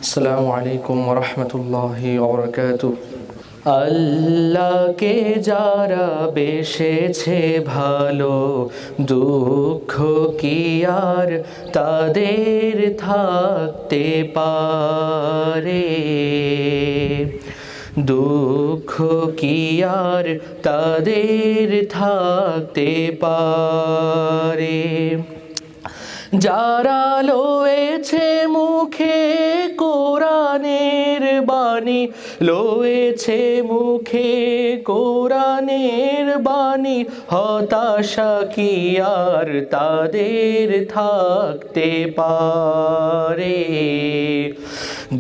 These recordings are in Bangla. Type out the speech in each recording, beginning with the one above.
আসসালামু আলাইকুম ওয়া রাহমাতুল্লাহি ওয়া বারাকাতুহু। আল্লাহকে যারা বেসেছে ভালো, দুঃখ কি আর তাদের থাকতে পারে? দুঃখ কি আর তাদের থাকতে পারে? যারা লয়েছে মুখে কোরআনের বাণী, লয়েছে মুখে কোরআনের বাণী, হতাশা কি আর তাদের থাকতে পারে?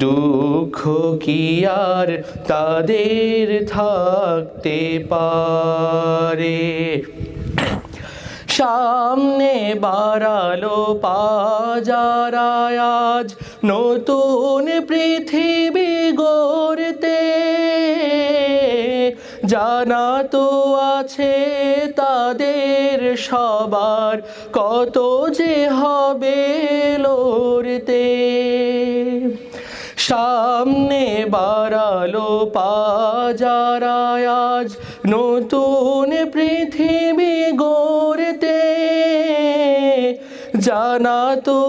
দুঃখ কি আর তাদের থাকতে পারে? সামনে বাড়ালো পাজারা আজ নতুন পৃথিবী গড়তে, জানা তো আছে তাদের সবার কত যে হবে লড়তে। সামনে বাড়ালো পাজারা আজ নতুন পৃথিবী গড়তে, জানা তো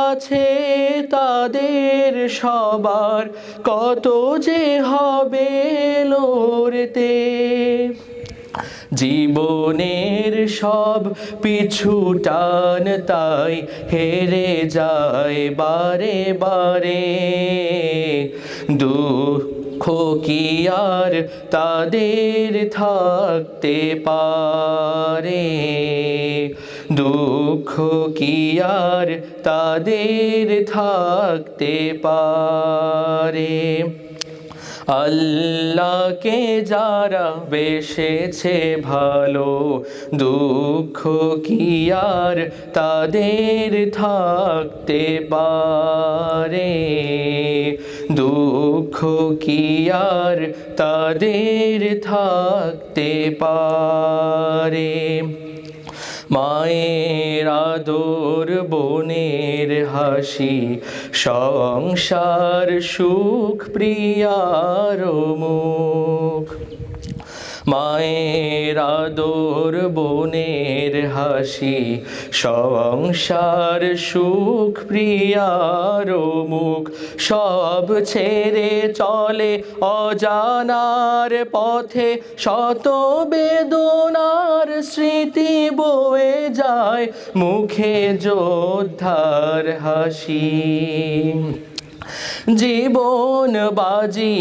আছে তাদের সবার কত যে হবে লড়তে। জীবনের সব পিছু টান তাই হেরে যায় বারে বারে, দুঃখ কি আর তাদের থাকতে পারে? দুঃখ কি আর তাদের থাকতে পারে? আল্লাহকে যারা বেসেছে ভালো, দুঃখ কি আর তাদের থাকতে পারে? দুঃখ কি আর তাদের থাকতে পারে? মায়ের আদর, বোনের হাসি, সংসার সুখ প্রিয়ার মুখ। মায়ের আদর, বোনের হাসি, সংসার সুখ প্রিয়ার মুখ। সব ছেড়ে চলে অজানার পথে, শত বেদনার স্মৃতি বয়ে যায় মুখে যোদ্ধার হাসি। জীবন বাজি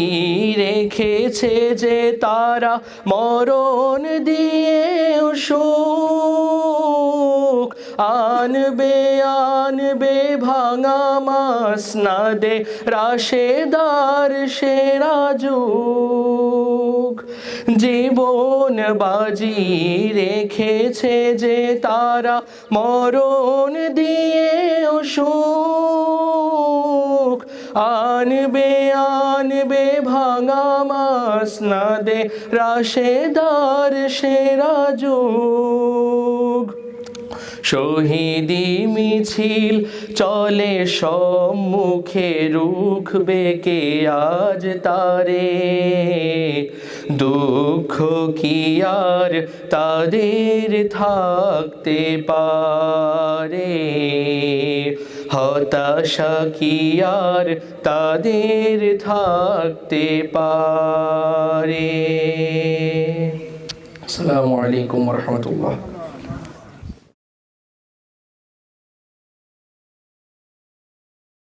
রেখেছে যে তারা, মরণ দিয়েও সুখ আনবে আনবে ভাঙা মাসনাদে রাশেদার সেরা যুগ। জীবন বাজি রেখেছে যে তারা, মরণ দিয়েও সুখ আনবে আনবে ভাঙা মাসনাদে রাশেদার সেরা যুগ। শহীদি মিছিল চলে সম্মুখে, রুখবে কে আজ তারে? দুঃখ কি আর তাদের থাকতে পারে? হতাশা কি আর তাদের থাকতে পারে? আসসালামু আলাইকুম ওয়া রাহমাতুল্লাহ।